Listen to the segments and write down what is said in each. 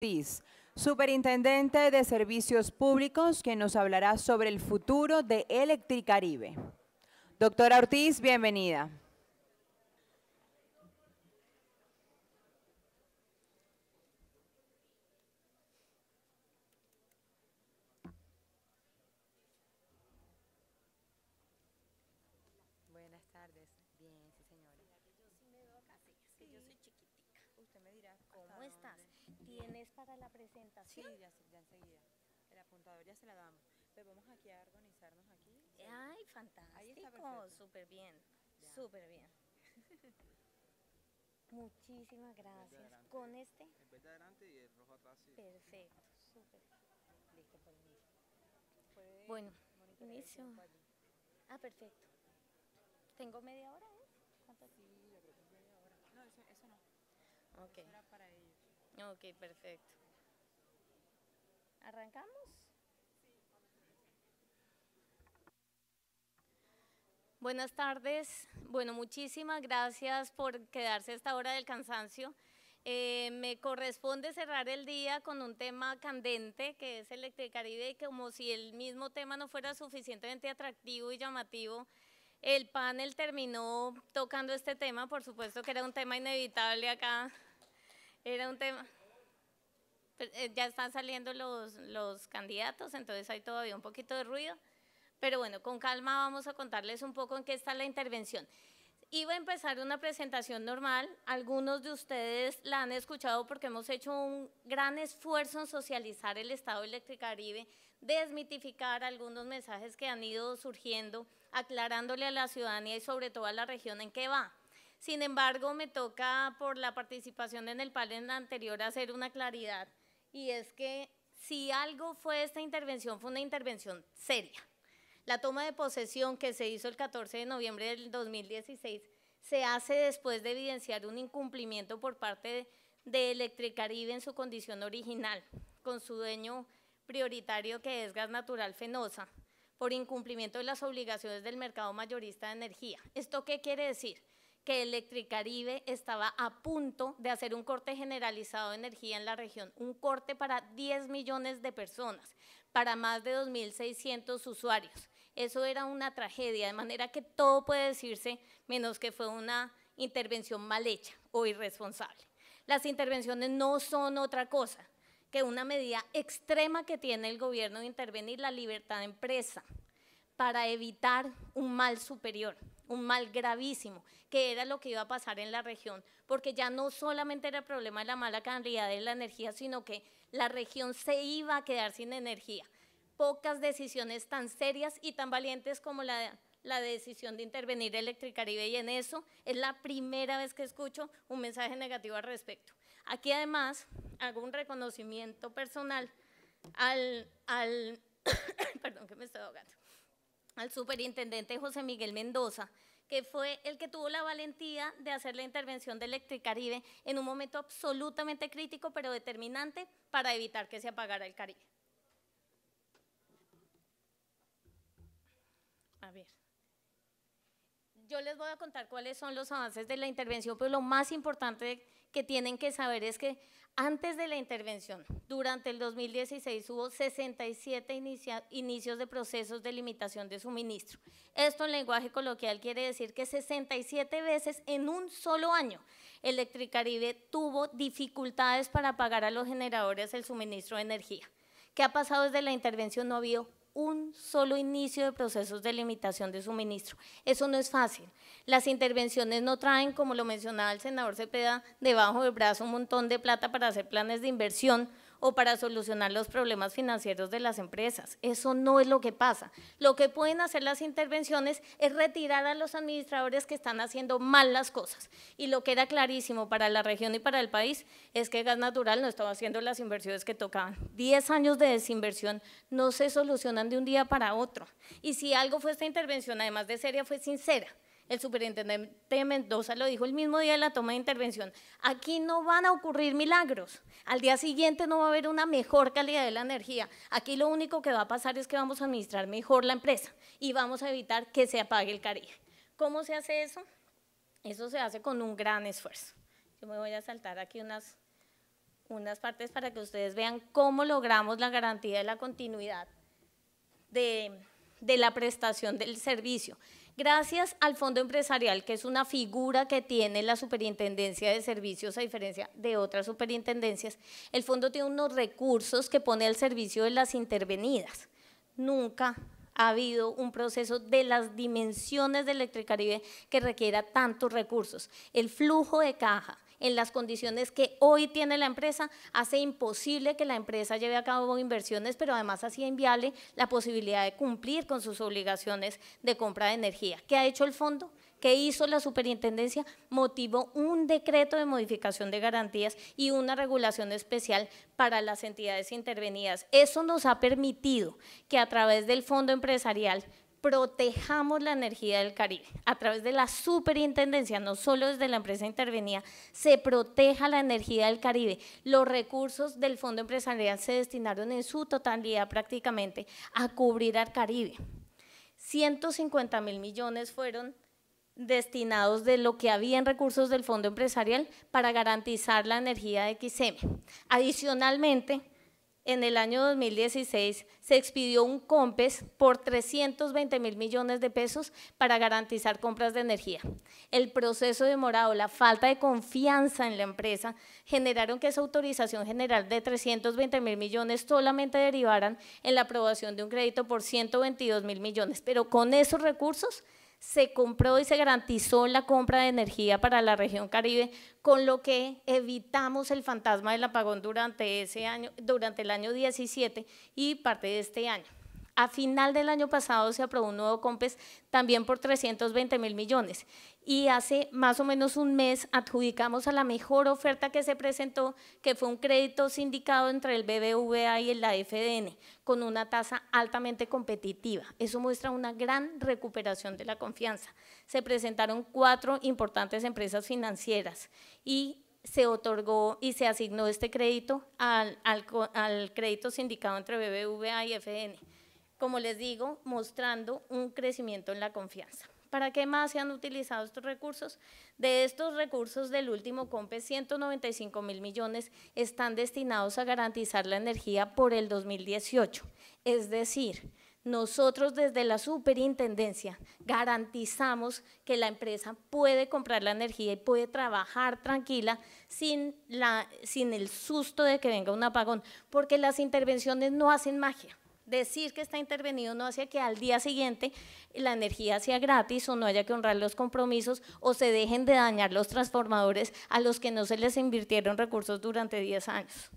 Ortiz, Superintendente de Servicios Públicos, que nos hablará sobre el futuro de Electricaribe. Doctora Ortiz, bienvenida. Buenas tardes. Bien, sí, señora. Yo sí me veo acá, sí, es que yo soy chiquitica. Usted me dirá ¿Cómo estás? ¿Tienes para la presentación? Sí, ya enseguida. El apuntador ya se la damos. Pero vamos aquí a organizarnos aquí. Ay, Ahí está fantástico, perfecto. súper bien, Ya. súper bien. Muchísimas gracias. ¿Con este? El verde adelante y el rojo atrás, sí. Perfecto, súper. Listo, por inicio. Puede Bueno, monitorear el inicio. tiempo allí. Ah, perfecto. ¿Tengo media hora? ¿Cuánto? Sí, yo creo que es media hora. No, eso no. Ok, Eso era para ellos. ok, perfecto. ¿Arrancamos? Buenas tardes. Bueno, muchísimas gracias por quedarse a esta hora del cansancio. Me corresponde cerrar el día con un tema candente que es Electricaribe, y como si el mismo tema no fuera suficientemente atractivo y llamativo, el panel terminó tocando este tema. Por supuesto que era un tema inevitable acá, era un tema… Ya están saliendo los candidatos, entonces hay todavía un poquito de ruido. Pero bueno, con calma vamos a contarles un poco en qué está la intervención. Iba a empezar una presentación normal, algunos de ustedes la han escuchado porque hemos hecho un gran esfuerzo en socializar el estado de Electricaribe, desmitificar algunos mensajes que han ido surgiendo, aclarándole a la ciudadanía y sobre todo a la región en qué va. Sin embargo, me toca por la participación en el panel anterior hacer una claridad, y es que si algo fue esta intervención, fue una intervención seria. La toma de posesión que se hizo el 14 de noviembre del 2016 se hace después de evidenciar un incumplimiento por parte de Electricaribe en su condición original, con su dueño prioritario que es Gas Natural Fenosa, por incumplimiento de las obligaciones del mercado mayorista de energía. ¿Esto qué quiere decir? Que Electricaribe estaba a punto de hacer un corte generalizado de energía en la región, un corte para 10 millones de personas, para más de 2.600 usuarios. Eso era una tragedia, de manera que todo puede decirse menos que fue una intervención mal hecha o irresponsable. Las intervenciones no son otra cosa que una medida extrema que tiene el gobierno de intervenir la libertad de empresa para evitar un mal superior, un mal gravísimo, que era lo que iba a pasar en la región, porque ya no solamente era el problema de la mala calidad de la energía, sino que la región se iba a quedar sin energía. Pocas decisiones tan serias y tan valientes como la decisión de intervenir Electricaribe, y en eso es la primera vez que escucho un mensaje negativo al respecto. Aquí además hago un reconocimiento personal perdón que me estoy ahogando, al superintendente José Miguel Mendoza, que fue el que tuvo la valentía de hacer la intervención de Electricaribe en un momento absolutamente crítico pero determinante para evitar que se apagara el Caribe. A ver, yo les voy a contar cuáles son los avances de la intervención, pero lo más importante que tienen que saber es que antes de la intervención, durante el 2016, hubo 67 inicios de procesos de limitación de suministro. Esto en lenguaje coloquial quiere decir que 67 veces en un solo año Electricaribe tuvo dificultades para pagar a los generadores el suministro de energía. ¿Qué ha pasado desde la intervención? No ha habido un solo inicio de procesos de limitación de suministro. Eso no es fácil. Las intervenciones no traen, como lo mencionaba el senador Cepeda, debajo del brazo un montón de plata para hacer planes de inversión o para solucionar los problemas financieros de las empresas. Eso no es lo que pasa. Lo que pueden hacer las intervenciones es retirar a los administradores que están haciendo mal las cosas. Y lo que era clarísimo para la región y para el país es que Gas Natural no estaba haciendo las inversiones que tocaban. 10 años de desinversión no se solucionan de un día para otro. Y si algo fue esta intervención, además de seria, fue sincera. El superintendente Mendoza lo dijo el mismo día de la toma de intervención: aquí no van a ocurrir milagros, al día siguiente no va a haber una mejor calidad de la energía, aquí lo único que va a pasar es que vamos a administrar mejor la empresa y vamos a evitar que se apague el Caribe. ¿Cómo se hace eso? Eso se hace con un gran esfuerzo. Yo me voy a saltar aquí unas partes para que ustedes vean cómo logramos la garantía de la continuidad de la prestación del servicio. Gracias al Fondo Empresarial, que es una figura que tiene la Superintendencia de Servicios, a diferencia de otras superintendencias, el fondo tiene unos recursos que pone al servicio de las intervenidas. Nunca ha habido un proceso de las dimensiones de Electricaribe que requiera tantos recursos. El flujo de caja en las condiciones que hoy tiene la empresa hace imposible que la empresa lleve a cabo inversiones, pero además hacía inviable la posibilidad de cumplir con sus obligaciones de compra de energía. ¿Qué ha hecho el fondo? ¿Qué hizo la superintendencia? Motivó un decreto de modificación de garantías y una regulación especial para las entidades intervenidas. Eso nos ha permitido que a través del Fondo Empresarial protejamos la energía del Caribe. A través de la superintendencia, no solo desde la empresa intervenida, se proteja la energía del Caribe. Los recursos del Fondo Empresarial se destinaron en su totalidad prácticamente a cubrir al Caribe. 150.000 millones fueron destinados de lo que había en recursos del Fondo Empresarial para garantizar la energía de XM. Adicionalmente, en el año 2016 se expidió un COMPES por 320.000 millones de pesos para garantizar compras de energía. El proceso demorado, la falta de confianza en la empresa generaron que esa autorización general de 320.000 millones solamente derivaran en la aprobación de un crédito por 122.000 millones, pero con esos recursos se compró y se garantizó la compra de energía para la región Caribe, con lo que evitamos el fantasma del apagón durante el año 17 y parte de este año. A final del año pasado se aprobó un nuevo COMPES también por 320.000 millones y hace más o menos un mes adjudicamos a la mejor oferta que se presentó, que fue un crédito sindicado entre el BBVA y la FDN, con una tasa altamente competitiva. Eso muestra una gran recuperación de la confianza. Se presentaron 4 importantes empresas financieras y se otorgó y se asignó este crédito al crédito sindicado entre BBVA y FDN. Como les digo, mostrando un crecimiento en la confianza. ¿Para qué más se han utilizado estos recursos? De estos recursos del último COMPES, 195.000 millones están destinados a garantizar la energía por el 2018. Es decir, nosotros desde la superintendencia garantizamos que la empresa puede comprar la energía y puede trabajar tranquila sin el susto de que venga un apagón, porque las intervenciones no hacen magia. Decir que está intervenido no hace que al día siguiente la energía sea gratis o no haya que honrar los compromisos o se dejen de dañar los transformadores a los que no se les invirtieron recursos durante 10 años.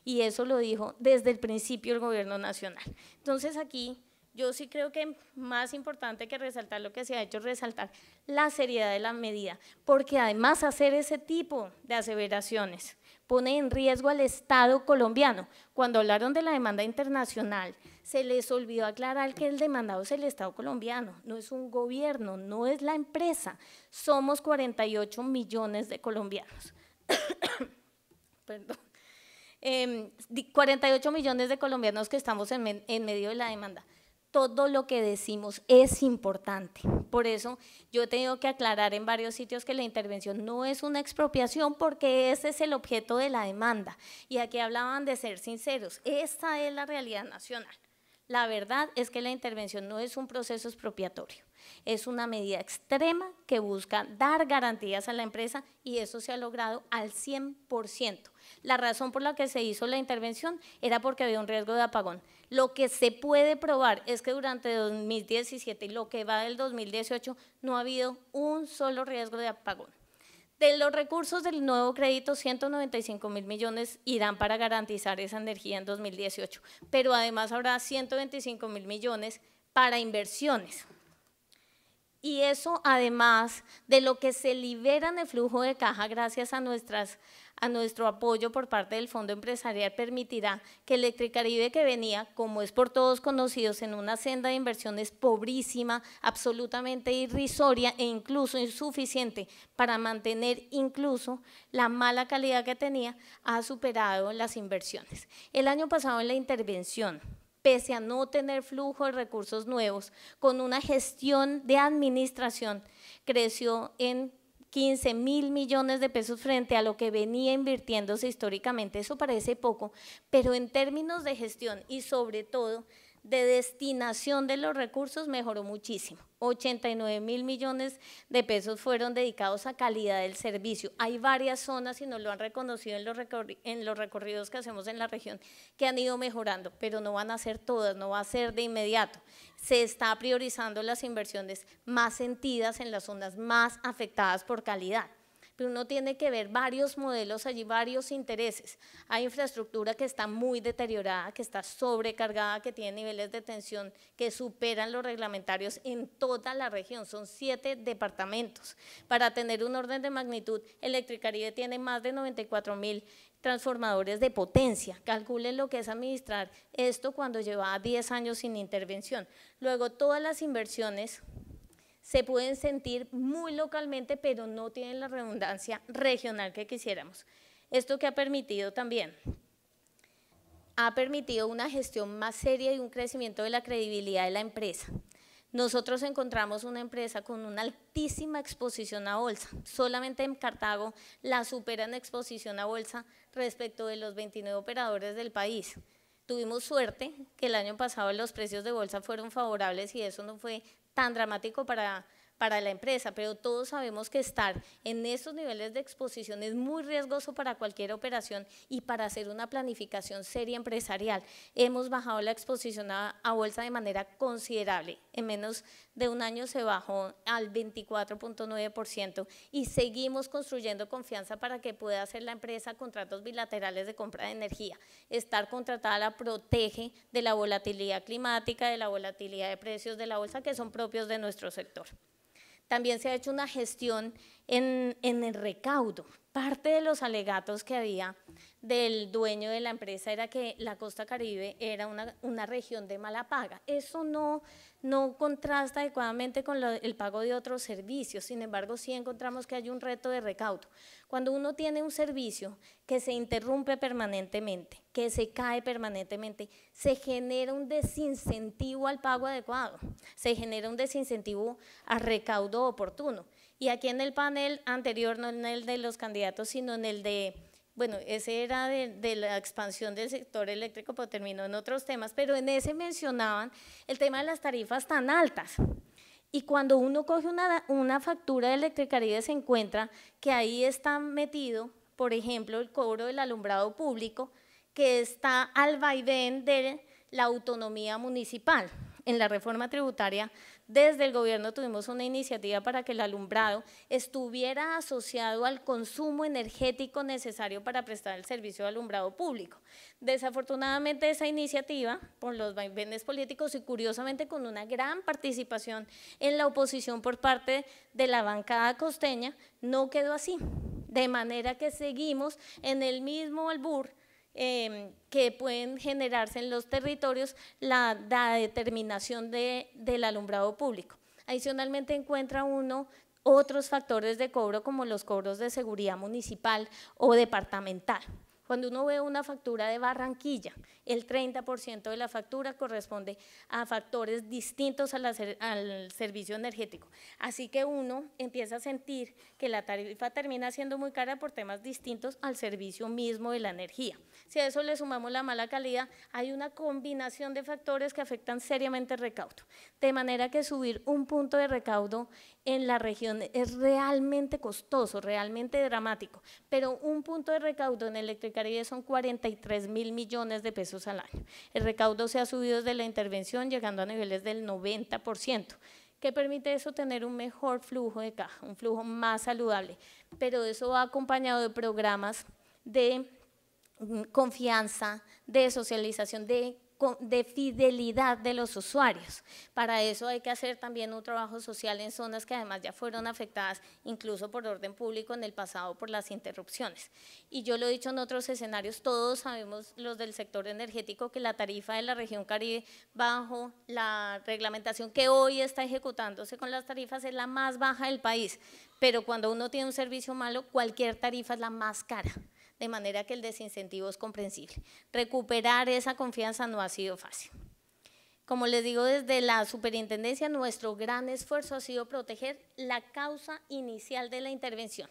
Y eso lo dijo desde el principio el gobierno nacional. Entonces aquí yo sí creo que más importante que resaltar lo que se ha hecho es resaltar la seriedad de la medida, porque además hacer ese tipo de aseveraciones pone en riesgo al Estado colombiano. Cuando hablaron de la demanda internacional, se les olvidó aclarar que el demandado es el Estado colombiano, no es un gobierno, no es la empresa. Somos 48 millones de colombianos. Perdón. 48 millones de colombianos que estamos en medio de la demanda. Todo lo que decimos es importante. Por eso yo he tenido que aclarar en varios sitios que la intervención no es una expropiación, porque ese es el objeto de la demanda. Y aquí hablaban de ser sinceros. Esta es la realidad nacional. La verdad es que la intervención no es un proceso expropiatorio, es una medida extrema que busca dar garantías a la empresa y eso se ha logrado al 100%. La razón por la que se hizo la intervención era porque había un riesgo de apagón. Lo que se puede probar es que durante 2017 y lo que va del 2018 no ha habido un solo riesgo de apagón. De los recursos del nuevo crédito, 195.000 millones irán para garantizar esa energía en 2018, pero además habrá 125.000 millones para inversiones. Y eso además de lo que se libera en el flujo de caja gracias a nuestro apoyo por parte del Fondo Empresarial permitirá que Electricaribe, que venía, como es por todos conocidos, en una senda de inversiones pobrísima, absolutamente irrisoria e incluso insuficiente para mantener incluso la mala calidad que tenía, ha superado las inversiones. El año pasado en la intervención, pese a no tener flujo de recursos nuevos, con una gestión de administración, creció en 15.000 millones de pesos frente a lo que venía invirtiéndose históricamente. Eso parece poco, pero en términos de gestión y sobre todo de destinación de los recursos mejoró muchísimo. 89.000 millones de pesos fueron dedicados a calidad del servicio. Hay varias zonas, y nos lo han reconocido en los recorridos que hacemos en la región, que han ido mejorando, pero no van a ser todas, no va a ser de inmediato. Se está priorizando las inversiones más sentidas en las zonas más afectadas por calidad. Pero uno tiene que ver varios modelos allí, varios intereses. Hay infraestructura que está muy deteriorada, que está sobrecargada, que tiene niveles de tensión que superan los reglamentarios en toda la región. Son 7 departamentos. Para tener un orden de magnitud, Electricaribe tiene más de 94.000 transformadores de potencia. Calculen lo que es administrar esto cuando llevaba 10 años sin intervención. Luego, todas las inversiones se pueden sentir muy localmente, pero no tienen la redundancia regional que quisiéramos. Esto que ha permitido también, ha permitido una gestión más seria y un crecimiento de la credibilidad de la empresa. Nosotros encontramos una empresa con una altísima exposición a bolsa. Solamente en Cartago la supera en exposición a bolsa respecto de los 29 operadores del país. Tuvimos suerte que el año pasado los precios de bolsa fueron favorables y eso no fue tan dramático para la empresa, pero todos sabemos que estar en esos niveles de exposición es muy riesgoso para cualquier operación y para hacer una planificación seria empresarial. Hemos bajado la exposición a bolsa de manera considerable. En menos de un año se bajó al 24.9% y seguimos construyendo confianza para que pueda hacer la empresa contratos bilaterales de compra de energía. Estar contratada la protege de la volatilidad climática, de la volatilidad de precios de la bolsa que son propios de nuestro sector. También se ha hecho una gestión en el recaudo. Parte de los alegatos que había del dueño de la empresa era que la costa Caribe era una región de mala paga. Eso no contrasta adecuadamente con el pago de otros servicios. Sin embargo, sí encontramos que hay un reto de recaudo. Cuando uno tiene un servicio que se interrumpe permanentemente, que se cae permanentemente, se genera un desincentivo al pago adecuado, se genera un desincentivo a recaudo oportuno. Y aquí en el panel anterior, no en el de los candidatos, sino en el de, bueno, ese era de la expansión del sector eléctrico, pero terminó en otros temas, pero en ese mencionaban el tema de las tarifas tan altas. Y cuando uno coge una factura de Electricaribe se encuentra que ahí está metido, por ejemplo, el cobro del alumbrado público, que está al vaivén de la autonomía municipal. En la reforma tributaria, desde el gobierno tuvimos una iniciativa para que el alumbrado estuviera asociado al consumo energético necesario para prestar el servicio de alumbrado público. Desafortunadamente esa iniciativa, por los vaivenes políticos y curiosamente con una gran participación en la oposición por parte de la bancada costeña, no quedó así. De manera que seguimos en el mismo albur que pueden generarse en los territorios la determinación del alumbrado público. Adicionalmente encuentra uno otros factores de cobro como los cobros de seguridad municipal o departamental. Cuando uno ve una factura de Barranquilla, el 30% de la factura corresponde a factores distintos al servicio energético. Así que uno empieza a sentir que la tarifa termina siendo muy cara por temas distintos al servicio mismo de la energía. Si a eso le sumamos la mala calidad, hay una combinación de factores que afectan seriamente el recaudo. De manera que subir un punto de recaudo en la región es realmente costoso, realmente dramático, pero un punto de recaudo en Electricaribe son 43.000 millones de pesos al año. El recaudo se ha subido desde la intervención llegando a niveles del 90%. ¿Qué permite eso? Tener un mejor flujo de caja, un flujo más saludable, pero eso va acompañado de programas de confianza, de socialización, de fidelidad de los usuarios. Para eso hay que hacer también un trabajo social en zonas que además ya fueron afectadas incluso por orden público en el pasado por las interrupciones. Y yo lo he dicho en otros escenarios, todos sabemos los del sector energético que la tarifa de la región Caribe bajo la reglamentación que hoy está ejecutándose con las tarifas es la más baja del país, pero cuando uno tiene un servicio malo cualquier tarifa es la más cara. De manera que el desincentivo es comprensible. Recuperar esa confianza no ha sido fácil. Como les digo, desde la superintendencia, nuestro gran esfuerzo ha sido proteger la causa inicial de la intervención,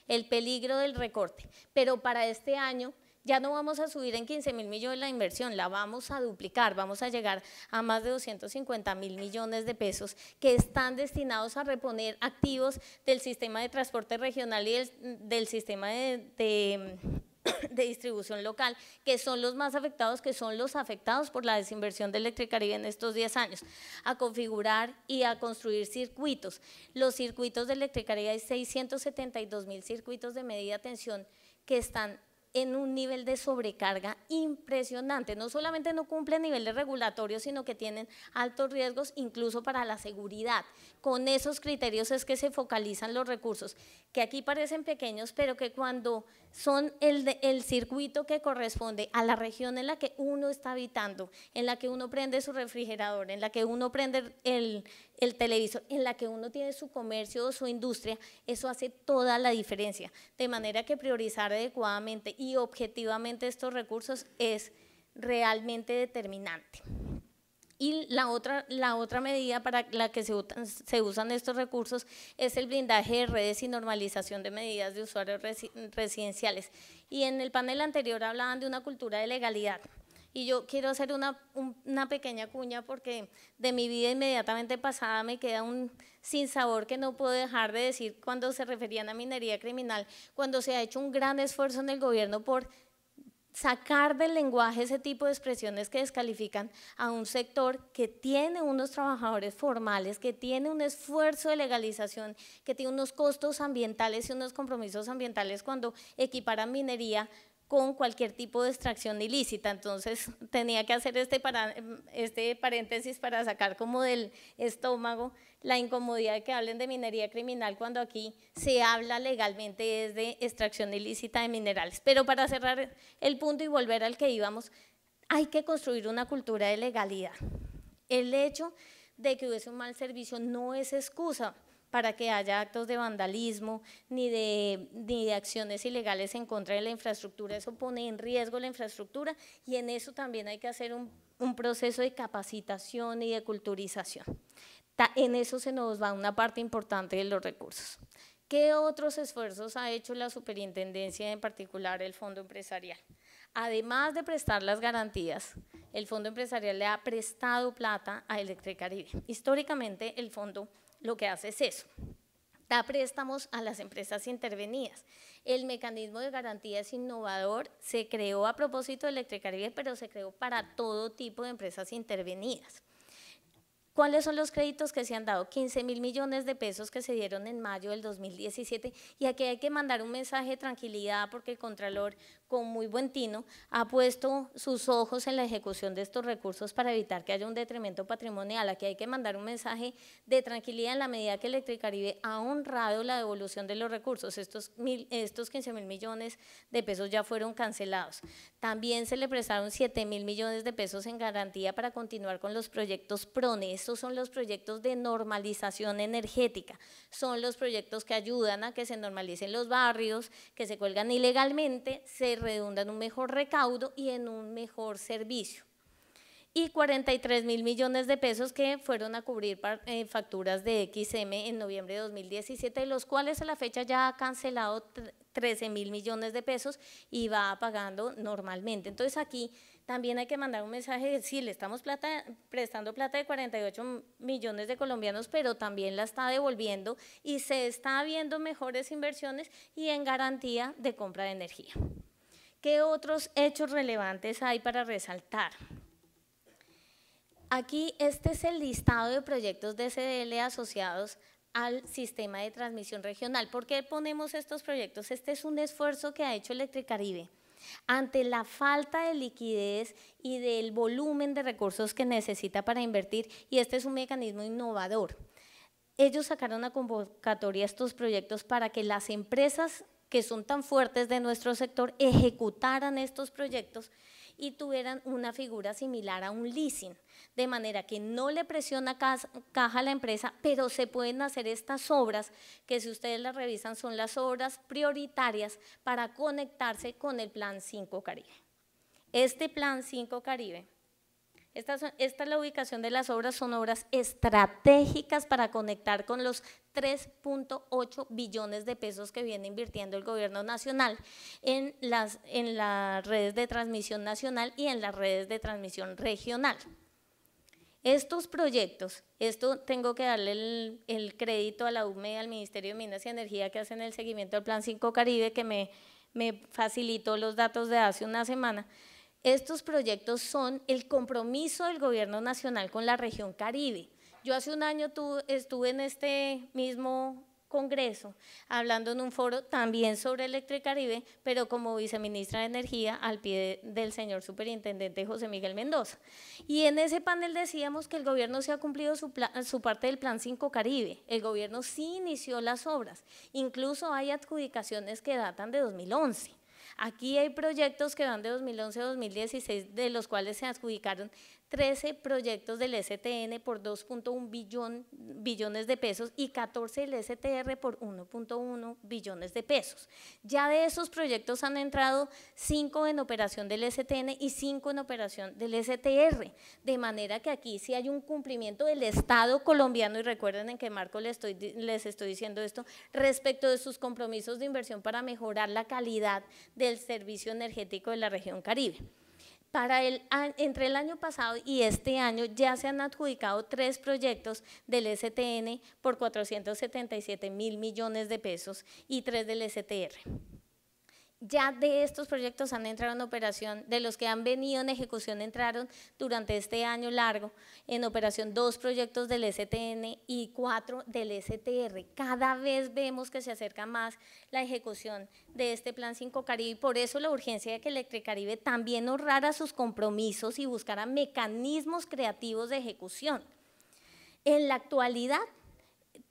el peligro del recorte. Pero para este año ya no vamos a subir en 15.000 millones la inversión, la vamos a duplicar, vamos a llegar a más de 250.000 millones de pesos que están destinados a reponer activos del sistema de transporte regional y del sistema de distribución local, que son los más afectados, que son los afectados por la desinversión de Electricaribe en estos 10 años, a configurar y a construir circuitos. Los circuitos de Electricaribe, hay 672.000 circuitos de media tensión que están en un nivel de sobrecarga impresionante. No solamente no cumplen niveles regulatorios, sino que tienen altos riesgos incluso para la seguridad. Con esos criterios es que se focalizan los recursos, que aquí parecen pequeños, pero que cuando son el circuito que corresponde a la región en la que uno está habitando, en la que uno prende su refrigerador, en la que uno prende el televisor, en la que uno tiene su comercio o su industria, eso hace toda la diferencia. De manera que priorizar adecuadamente y objetivamente estos recursos es realmente determinante. Y la otra medida para la que se usan estos recursos es el blindaje de redes y normalización de medidas de usuarios residenciales. Y en el panel anterior hablaban de una cultura de legalidad. Y yo quiero hacer una pequeña cuña porque de mi vida inmediatamente pasada me queda un sinsabor que no puedo dejar de decir cuando se referían a minería criminal, cuando se ha hecho un gran esfuerzo en el gobierno por sacar del lenguaje ese tipo de expresiones que descalifican a un sector que tiene unos trabajadores formales, que tiene un esfuerzo de legalización, que tiene unos costos ambientales y unos compromisos ambientales cuando equiparan minería con cualquier tipo de extracción ilícita. Entonces tenía que hacer este paréntesis para sacar como del estómago la incomodidad de que hablen de minería criminal cuando aquí se habla legalmente es de extracción ilícita de minerales. Pero para cerrar el punto y volver al que íbamos, hay que construir una cultura de legalidad. El hecho de que hubiese un mal servicio no es excusa para que haya actos de vandalismo ni de acciones ilegales en contra de la infraestructura. Eso pone en riesgo la infraestructura y en eso también hay que hacer un proceso de capacitación y de culturización. En eso se nos va una parte importante de los recursos. ¿Qué otros esfuerzos ha hecho la superintendencia, en particular el Fondo Empresarial? Además de prestar las garantías, el Fondo Empresarial le ha prestado plata a Electricaribe. Históricamente el fondo lo que hace es eso, da préstamos a las empresas intervenidas. El mecanismo de garantía es innovador, se creó a propósito de Electricaribe, pero se creó para todo tipo de empresas intervenidas. ¿Cuáles son los créditos que se han dado? 15.000 millones de pesos que se dieron en mayo del 2017 y aquí hay que mandar un mensaje de tranquilidad porque el Contralor, con muy buen tino, ha puesto sus ojos en la ejecución de estos recursos para evitar que haya un detrimento patrimonial. Aquí hay que mandar un mensaje de tranquilidad en la medida que Electricaribe ha honrado la devolución de los recursos. Estos 15.000 millones de pesos ya fueron cancelados. También se le prestaron 7.000 millones de pesos en garantía para continuar con los proyectos PRONE. Estos son los proyectos de normalización energética, son los proyectos que ayudan a que se normalicen los barrios, que se cuelgan ilegalmente, se redunda en un mejor recaudo y en un mejor servicio. Y 43.000 millones de pesos que fueron a cubrir facturas de XM en noviembre de 2017, de los cuales a la fecha ya ha cancelado 13.000 millones de pesos y va pagando normalmente. Entonces aquí también hay que mandar un mensaje de sí, le estamos prestando plata de 48 millones de colombianos, pero también la está devolviendo y se está viendo mejores inversiones y en garantía de compra de energía. ¿Qué otros hechos relevantes hay para resaltar? Aquí este es el listado de proyectos de CDL asociados al sistema de transmisión regional. ¿Por qué ponemos estos proyectos? Este es un esfuerzo que ha hecho Electricaribe ante la falta de liquidez y del volumen de recursos que necesita para invertir, y este es un mecanismo innovador. Ellos sacaron a convocatoria estos proyectos para que las empresas que son tan fuertes de nuestro sector ejecutaran estos proyectos y tuvieran una figura similar a un leasing, de manera que no le presiona caja a la empresa, pero se pueden hacer estas obras que, si ustedes las revisan, son las obras prioritarias para conectarse con el Plan 5 Caribe. Este Plan 5 Caribe Esta es la ubicación de las obras, son obras estratégicas para conectar con los 3.8 billones de pesos que viene invirtiendo el gobierno nacional en las redes de transmisión nacional y en las redes de transmisión regional. Estos proyectos, esto tengo que darle el crédito a la UME y al Ministerio de Minas y Energía que hacen el seguimiento del Plan 5 Caribe, que me facilitó los datos de hace una semana. Estos proyectos son el compromiso del gobierno nacional con la región Caribe. Yo hace un año estuve en este mismo congreso hablando en un foro también sobre Electricaribe, pero como viceministra de Energía al pie del señor superintendente José Miguel Mendoza. Y en ese panel decíamos que el gobierno sí ha cumplido su parte del Plan 5 Caribe, el gobierno sí inició las obras, incluso hay adjudicaciones que datan de 2011. Aquí hay proyectos que van de 2011 a 2016, de los cuales se adjudicaron 13 proyectos del STN por 2.1 billones de pesos y 14 del STR por 1.1 billones de pesos. Ya de esos proyectos han entrado 5 en operación del STN y 5 en operación del STR, de manera que aquí sí hay un cumplimiento del Estado colombiano, y recuerden en qué marco les estoy diciendo esto, respecto de sus compromisos de inversión para mejorar la calidad del servicio energético de la región Caribe. Entre el año pasado y este año ya se han adjudicado 3 proyectos del STN por 477.000 millones de pesos y 3 del STR. Ya de estos proyectos han entrado en operación, de los que han venido en ejecución entraron durante este año largo en operación 2 proyectos del STN y 4 del STR. Cada vez vemos que se acerca más la ejecución de este Plan 5 Caribe y por eso la urgencia de que Electricaribe también honrara sus compromisos y buscara mecanismos creativos de ejecución. En la actualidad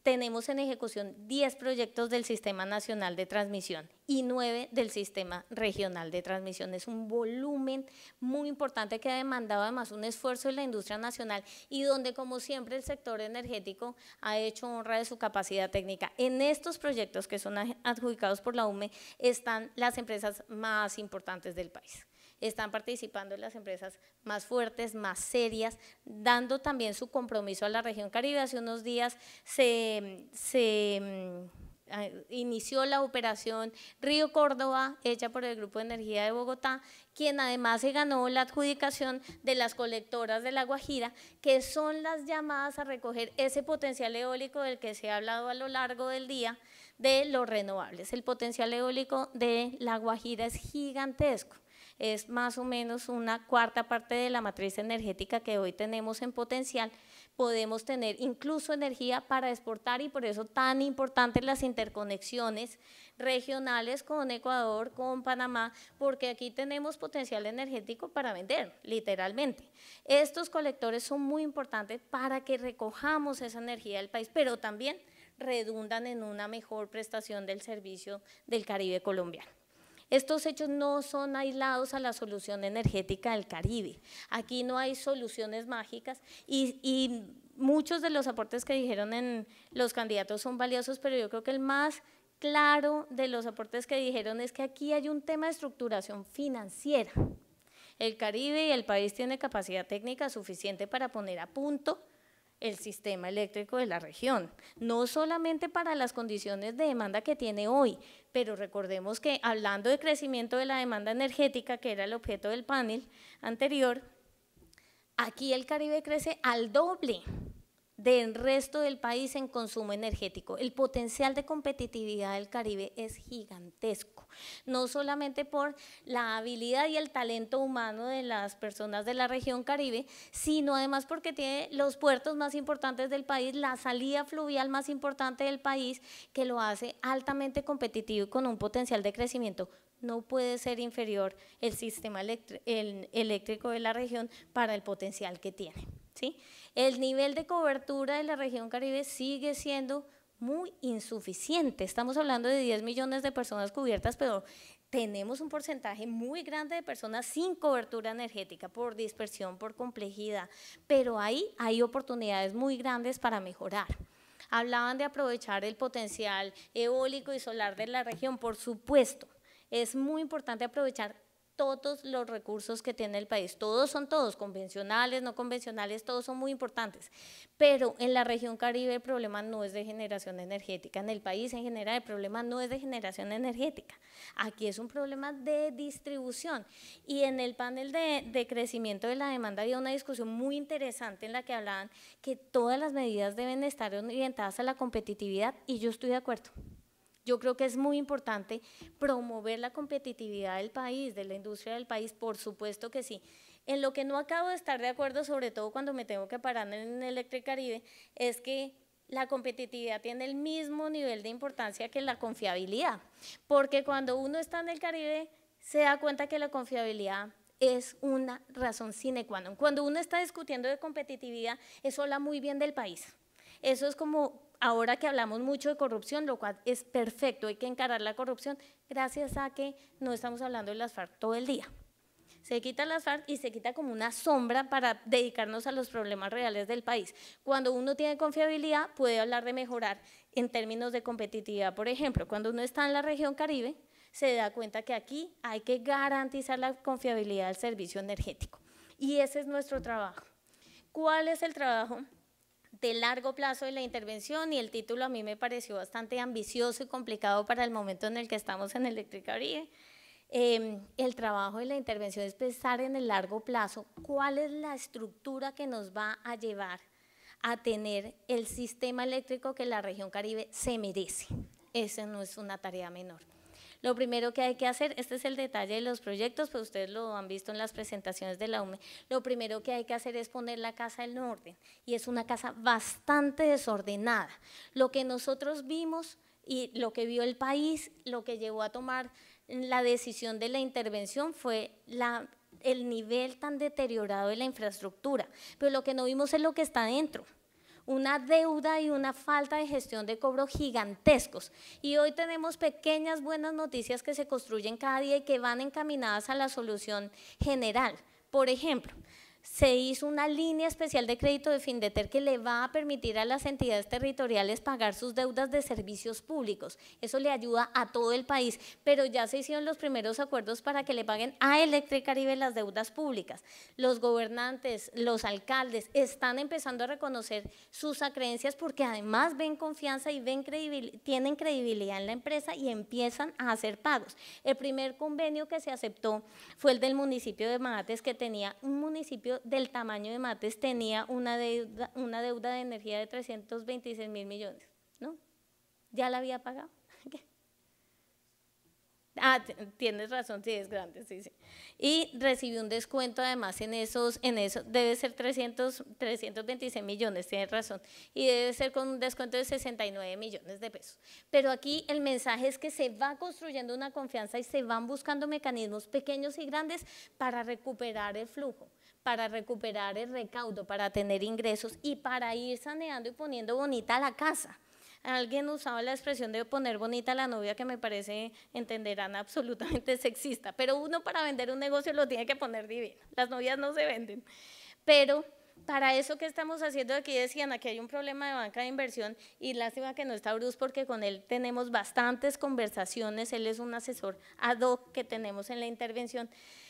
tenemos en ejecución 10 proyectos del Sistema Nacional de Transmisión y 9 del Sistema Regional de Transmisión. Es un volumen muy importante que ha demandado además un esfuerzo de la industria nacional y donde, como siempre, el sector energético ha hecho honra de su capacidad técnica. En estos proyectos que son adjudicados por la UME están las empresas más importantes del país. Están participando las empresas más fuertes, más serias, dando también su compromiso a la región Caribe. Hace unos días se inició la operación Río Córdoba, hecha por el Grupo de Energía de Bogotá, quien además se ganó la adjudicación de las colectoras de La Guajira, que son las llamadas a recoger ese potencial eólico del que se ha hablado a lo largo del día de los renovables. El potencial eólico de La Guajira es gigantesco. Es más o menos una cuarta parte de la matriz energética que hoy tenemos en potencial. Podemos tener incluso energía para exportar y por eso tan importantes las interconexiones regionales con Ecuador, con Panamá, porque aquí tenemos potencial energético para vender, literalmente. Estos colectores son muy importantes para que recojamos esa energía del país, pero también redundan en una mejor prestación del servicio del Caribe colombiano. Estos hechos no son aislados a la solución energética del Caribe. Aquí no hay soluciones mágicas y muchos de los aportes que dijeron en los candidatos son valiosos, pero yo creo que el más claro de los aportes que dijeron es que aquí hay un tema de estructuración financiera. El Caribe y el país tiene capacidad técnica suficiente para poner a punto el sistema eléctrico de la región, no solamente para las condiciones de demanda que tiene hoy, pero recordemos que hablando de crecimiento de la demanda energética, que era el objeto del panel anterior, aquí el Caribe crece al doble del resto del país en consumo energético. El potencial de competitividad del Caribe es gigantesco, no solamente por la habilidad y el talento humano de las personas de la región Caribe, sino además porque tiene los puertos más importantes del país, la salida fluvial más importante del país, que lo hace altamente competitivo y con un potencial de crecimiento. No puede ser inferior el sistema eléctrico de la región para el potencial que tiene, ¿sí? El nivel de cobertura de la región Caribe sigue siendo muy insuficiente. Estamos hablando de 10 millones de personas cubiertas, pero tenemos un porcentaje muy grande de personas sin cobertura energética por dispersión, por complejidad, pero ahí hay oportunidades muy grandes para mejorar. Hablaban de aprovechar el potencial eólico y solar de la región, por supuesto. Es muy importante aprovechar todos los recursos que tiene el país. Todos son todos, convencionales, no convencionales, todos son muy importantes. Pero en la región Caribe el problema no es de generación energética. En el país en general el problema no es de generación energética. Aquí es un problema de distribución. Y en el panel de crecimiento de la demanda había una discusión muy interesante en la que hablaban que todas las medidas deben estar orientadas a la competitividad, y yo estoy de acuerdo. Yo creo que es muy importante promover la competitividad del país, de la industria del país, por supuesto que sí. En lo que no acabo de estar de acuerdo, sobre todo cuando me tengo que parar en Electricaribe, es que la competitividad tiene el mismo nivel de importancia que la confiabilidad, porque cuando uno está en el Caribe se da cuenta que la confiabilidad es una razón sine qua non. Cuando uno está discutiendo de competitividad, eso habla muy bien del país. Eso es como ahora que hablamos mucho de corrupción, lo cual es perfecto, hay que encarar la corrupción gracias a que no estamos hablando de las FARC todo el día. Se quita las FARC y se quita como una sombra para dedicarnos a los problemas reales del país. Cuando uno tiene confiabilidad puede hablar de mejorar en términos de competitividad. Por ejemplo, cuando uno está en la región Caribe, se da cuenta que aquí hay que garantizar la confiabilidad del servicio energético. Y ese es nuestro trabajo. ¿Cuál es el trabajo de largo plazo de la intervención? Y el título a mí me pareció bastante ambicioso y complicado para el momento en el que estamos en Electricaribe. El trabajo de la intervención es pensar en el largo plazo cuál es la estructura que nos va a llevar a tener el sistema eléctrico que la región Caribe se merece. Esa no es una tarea menor. Lo primero que hay que hacer, este es el detalle de los proyectos, pues ustedes lo han visto en las presentaciones de la UME, lo primero que hay que hacer es poner la casa en orden, y es una casa bastante desordenada. Lo que nosotros vimos y lo que vio el país, lo que llevó a tomar la decisión de la intervención fue el nivel tan deteriorado de la infraestructura, pero lo que no vimos es lo que está dentro. Una deuda y una falta de gestión de cobro gigantescos. Y hoy tenemos pequeñas buenas noticias que se construyen cada día y que van encaminadas a la solución general. Por ejemplo, se hizo una línea especial de crédito de Findeter que le va a permitir a las entidades territoriales pagar sus deudas de servicios públicos. Eso le ayuda a todo el país, pero ya se hicieron los primeros acuerdos para que le paguen a Electricaribe las deudas públicas. Los gobernantes, los alcaldes están empezando a reconocer sus acreencias porque además ven confianza y tienen credibilidad en la empresa y empiezan a hacer pagos. El primer convenio que se aceptó fue el del municipio de Mates, que tenía un municipio del tamaño de Mates, tenía una deuda de energía de 326.000 millones, ¿no? ¿Ya la había pagado? Ah, tienes razón, sí, es grande, sí, sí. Y recibió un descuento además en eso, debe ser 326 millones, tienes razón, y debe ser con un descuento de 69 millones de pesos. Pero aquí el mensaje es que se va construyendo una confianza y se van buscando mecanismos pequeños y grandes para recuperar el flujo, para recuperar el recaudo, para tener ingresos y para ir saneando y poniendo bonita la casa. Alguien usaba la expresión de poner bonita a la novia, que me parece, entenderán, absolutamente sexista, pero uno para vender un negocio lo tiene que poner divino, las novias no se venden. Pero para eso, ¿qué estamos haciendo? Aquí decían, aquí hay un problema de banca de inversión, y lástima que no está Bruce porque con él tenemos bastantes conversaciones, él es un asesor ad hoc que tenemos en la intervención,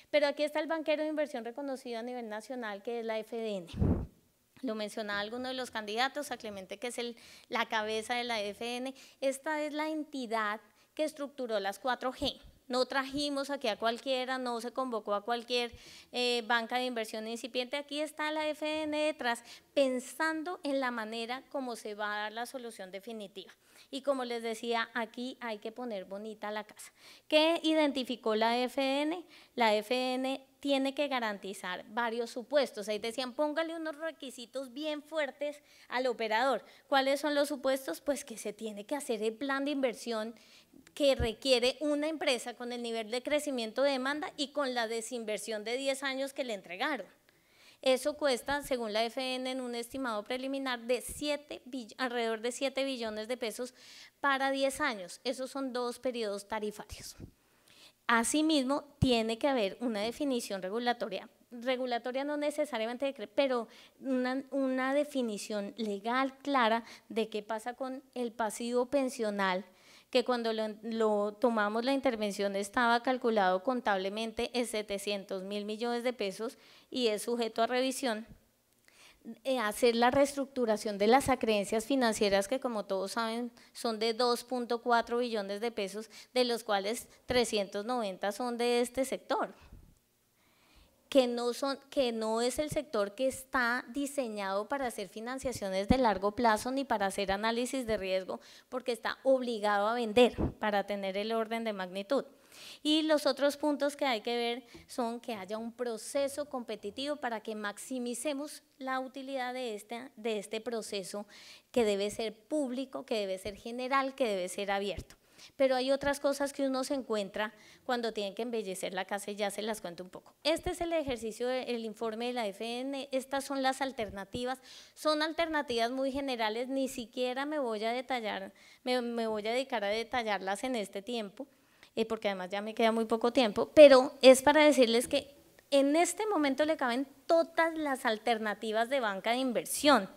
pero aquí está el banquero de inversión reconocido a nivel nacional, que es la FDN. Lo mencionaba alguno de los candidatos, a Clemente, que es la cabeza de la FDN. Esta es la entidad que estructuró las 4G. No trajimos aquí a cualquiera, no se convocó a cualquier banca de inversión incipiente. Aquí está la FDN detrás, pensando en la manera como se va a dar la solución definitiva. Y como les decía, aquí hay que poner bonita la casa. ¿Qué identificó la FDN? La FDN tiene que garantizar varios supuestos. Ahí decían, póngale unos requisitos bien fuertes al operador. ¿Cuáles son los supuestos? Pues que se tiene que hacer el plan de inversión que requiere una empresa con el nivel de crecimiento de demanda y con la desinversión de 10 años que le entregaron. Eso cuesta, según la FDN, en un estimado preliminar de alrededor de 7 billones de pesos para 10 años. Esos son 2 periodos tarifarios. Asimismo, tiene que haber una definición regulatoria no necesariamente, pero una definición legal clara de qué pasa con el pasivo pensional que cuando lo tomamos la intervención estaba calculado contablemente en 700.000 millones de pesos y es sujeto a revisión. Hacer la reestructuración de las acreencias financieras que, como todos saben, son de 2.4 billones de pesos, de los cuales 390 son de este sector, que no es el sector que está diseñado para hacer financiaciones de largo plazo ni para hacer análisis de riesgo, porque está obligado a vender para tener el orden de magnitud. Y los otros puntos que hay que ver son que haya un proceso competitivo para que maximicemos la utilidad de este proceso, que debe ser público, que debe ser general, que debe ser abierto. Pero hay otras cosas que uno se encuentra cuando tiene que embellecer la casa y ya se las cuento un poco. Este es el ejercicio del informe de la FN, estas son las alternativas, son alternativas muy generales, ni siquiera me voy a detallar, me voy a dedicar a detallarlas en este tiempo, porque además ya me queda muy poco tiempo, pero es para decirles que en este momento le caben todas las alternativas de banca de inversión,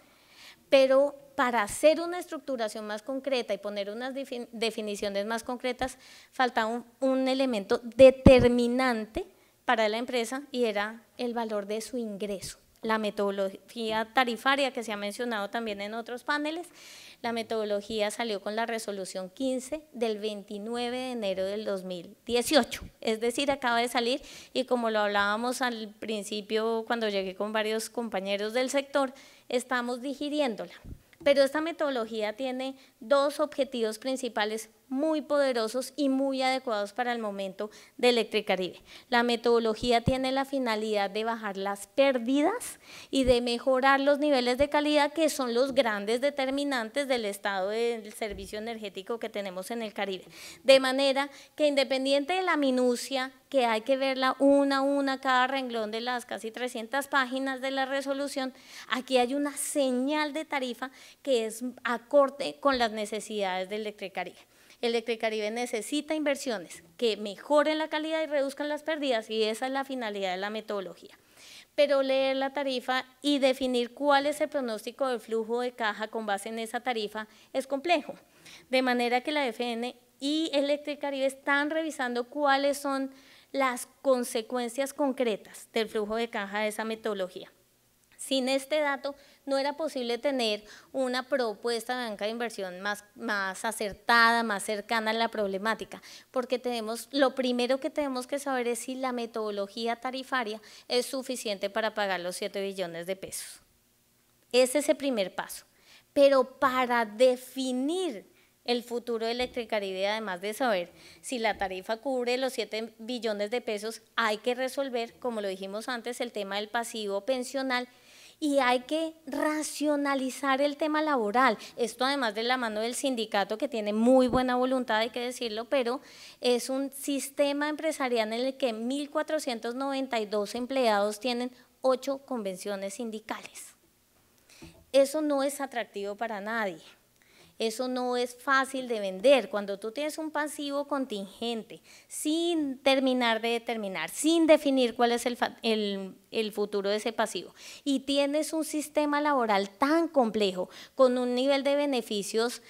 pero para hacer una estructuración más concreta y poner unas definiciones más concretas, falta un elemento determinante para la empresa y era el valor de su ingreso. La metodología tarifaria que se ha mencionado también en otros paneles, la metodología salió con la resolución 15 del 29 de enero del 2018, es decir, acaba de salir y como lo hablábamos al principio cuando llegué con varios compañeros del sector, estamos digiriéndola. Pero esta metodología tiene dos objetivos principales muy poderosos y muy adecuados para el momento de Electricaribe. La metodología tiene la finalidad de bajar las pérdidas y de mejorar los niveles de calidad, que son los grandes determinantes del estado del servicio energético que tenemos en el Caribe. De manera que, independiente de la minucia, que hay que verla una a una cada renglón de las casi 300 páginas de la resolución, aquí hay una señal de tarifa que es acorde con las necesidades de Electricaribe. Electricaribe necesita inversiones que mejoren la calidad y reduzcan las pérdidas, y esa es la finalidad de la metodología. Pero leer la tarifa y definir cuál es el pronóstico del flujo de caja con base en esa tarifa es complejo, de manera que la FN y Electricaribe están revisando cuáles son las consecuencias concretas del flujo de caja de esa metodología. Sin este dato no era posible tener una propuesta de banca de inversión más acertada, más cercana a la problemática, porque lo primero que tenemos que saber es si la metodología tarifaria es suficiente para pagar los 7 billones de pesos. Ese es el primer paso. Pero para definir el futuro de Electricaribe, además de saber si la tarifa cubre los 7 billones de pesos, hay que resolver, como lo dijimos antes, el tema del pasivo pensional, y hay que racionalizar el tema laboral. Esto además de la mano del sindicato, que tiene muy buena voluntad, hay que decirlo, pero es un sistema empresarial en el que 1.492 empleados tienen 8 convenciones sindicales. Eso no es atractivo para nadie. Eso no es fácil de vender. Cuando tú tienes un pasivo contingente, sin terminar de determinar, sin definir cuál es el futuro de ese pasivo, y tienes un sistema laboral tan complejo, con un nivel de beneficios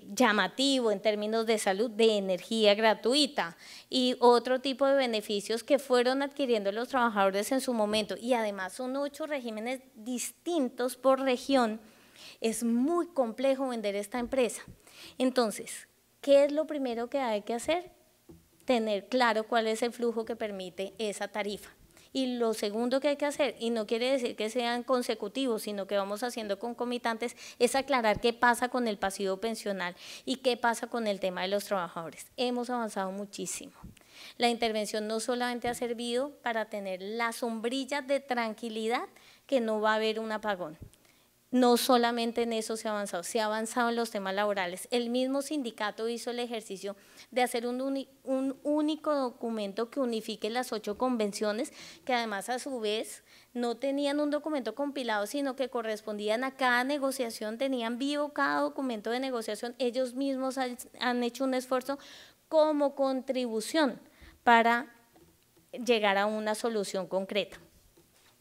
llamativo en términos de salud, de energía gratuita y otro tipo de beneficios que fueron adquiriendo los trabajadores en su momento, y además son 8 regímenes distintos por región, es muy complejo vender esta empresa. Entonces, ¿qué es lo primero que hay que hacer? Tener claro cuál es el flujo que permite esa tarifa. Y lo segundo que hay que hacer, y no quiere decir que sean consecutivos, sino que vamos haciendo concomitantes, es aclarar qué pasa con el pasivo pensional y qué pasa con el tema de los trabajadores. Hemos avanzado muchísimo. La intervención no solamente ha servido para tener la sombrilla de tranquilidad que no va a haber un apagón. No solamente en eso se ha avanzado en los temas laborales. El mismo sindicato hizo el ejercicio de hacer un único documento que unifique las 8 convenciones, que además a su vez no tenían un documento compilado, sino que correspondían a cada negociación, tenían vivo cada documento de negociación. Ellos mismos han hecho un esfuerzo como contribución para llegar a una solución concreta.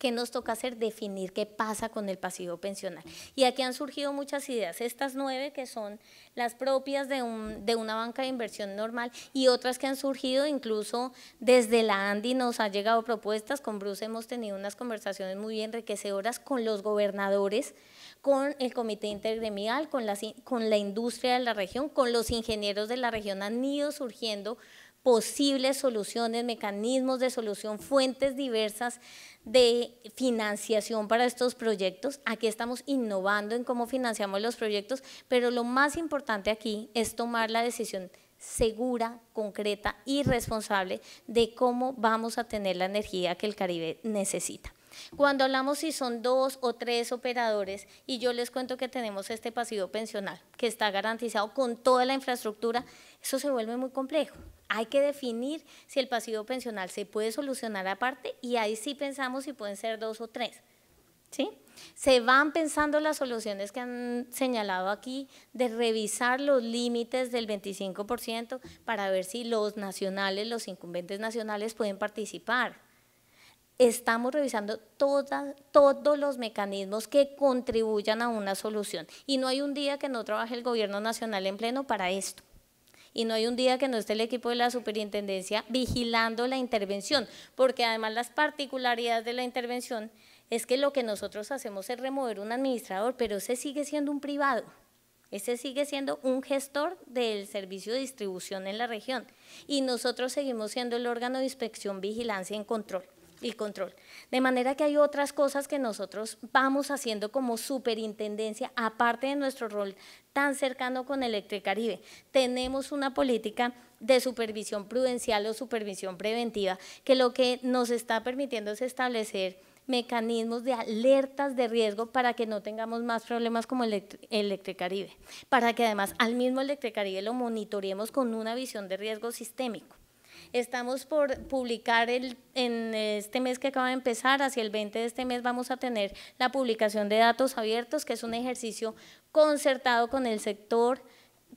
¿Qué nos toca hacer? Definir qué pasa con el pasivo pensional. Y aquí han surgido muchas ideas, estas 9 que son las propias de una banca de inversión normal y otras que han surgido incluso desde la ANDI nos han llegado propuestas, con Bruce hemos tenido unas conversaciones muy enriquecedoras con los gobernadores, con el comité intergremial, con la industria de la región, con los ingenieros de la región han ido surgiendo posibles soluciones, mecanismos de solución, fuentes diversas de financiación para estos proyectos. Aquí estamos innovando en cómo financiamos los proyectos, pero lo más importante aquí es tomar la decisión segura, concreta y responsable de cómo vamos a tener la energía que el Caribe necesita. Cuando hablamos si son 2 o 3 operadores y yo les cuento que tenemos este pasivo pensional que está garantizado con toda la infraestructura, eso se vuelve muy complejo. Hay que definir si el pasivo pensional se puede solucionar aparte y ahí sí pensamos si pueden ser 2 o 3. ¿Sí? Se van pensando las soluciones que han señalado aquí de revisar los límites del 25% para ver si los nacionales, los incumbentes nacionales pueden participar. Estamos revisando todos los mecanismos que contribuyan a una solución y no hay un día que no trabaje el gobierno nacional en pleno para esto. Y no hay un día que no esté el equipo de la superintendencia vigilando la intervención, porque además las particularidades de la intervención es que lo que nosotros hacemos es remover un administrador, pero ese sigue siendo un privado, ese sigue siendo un gestor del servicio de distribución en la región y nosotros seguimos siendo el órgano de inspección, vigilancia y control. De manera que hay otras cosas que nosotros vamos haciendo como superintendencia, aparte de nuestro rol tan cercano con Electricaribe. Tenemos una política de supervisión prudencial o supervisión preventiva que lo que nos está permitiendo es establecer mecanismos de alertas de riesgo para que no tengamos más problemas como Electricaribe, para que además al mismo Electricaribe lo monitoreemos con una visión de riesgo sistémico. Estamos por publicar en este mes que acaba de empezar, hacia el 20 de este mes vamos a tener la publicación de datos abiertos, que es un ejercicio concertado con el sector,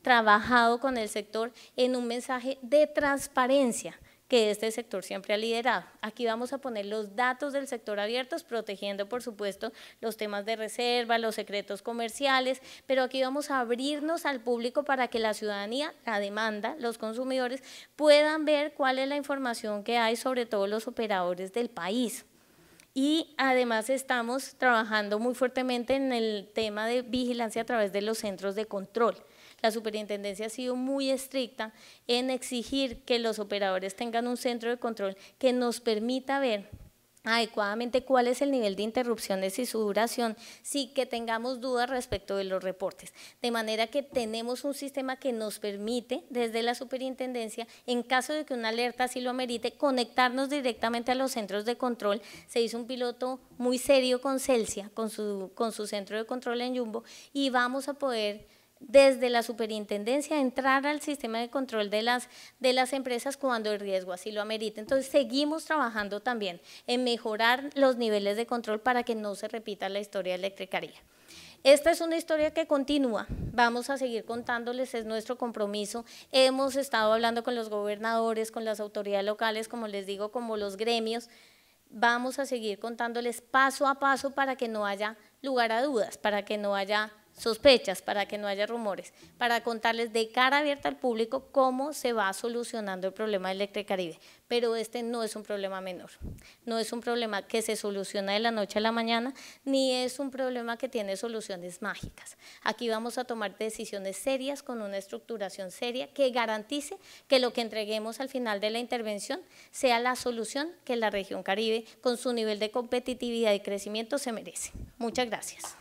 trabajado con el sector en un mensaje de transparencia que este sector siempre ha liderado. Aquí vamos a poner los datos del sector abiertos, protegiendo por supuesto los temas de reserva, los secretos comerciales, pero aquí vamos a abrirnos al público para que la ciudadanía, la demanda, los consumidores puedan ver cuál es la información que hay sobre todos los operadores del país. Y además estamos trabajando muy fuertemente en el tema de vigilancia a través de los centros de control. La superintendencia ha sido muy estricta en exigir que los operadores tengan un centro de control que nos permita ver adecuadamente cuál es el nivel de interrupciones y su duración, sin que tengamos dudas respecto de los reportes. De manera que tenemos un sistema que nos permite, desde la superintendencia, en caso de que una alerta así lo amerite, conectarnos directamente a los centros de control. Se hizo un piloto muy serio con Celsia, con su centro de control en Yumbo, y vamos a poder desde la superintendencia entrar al sistema de control de las empresas cuando el riesgo así lo amerite. Entonces seguimos trabajando también en mejorar los niveles de control para que no se repita la historia de Electricaribe. Esta es una historia que continúa, vamos a seguir contándoles, es nuestro compromiso. Hemos estado hablando con los gobernadores, con las autoridades locales, como les digo, como los gremios. Vamos a seguir contándoles paso a paso para que no haya lugar a dudas, para que no haya sospechas, para que no haya rumores, para contarles de cara abierta al público cómo se va solucionando el problema de Electricaribe. Pero este no es un problema menor, no es un problema que se soluciona de la noche a la mañana, ni es un problema que tiene soluciones mágicas. Aquí vamos a tomar decisiones serias con una estructuración seria que garantice que lo que entreguemos al final de la intervención sea la solución que la región Caribe, con su nivel de competitividad y crecimiento, se merece. Muchas gracias.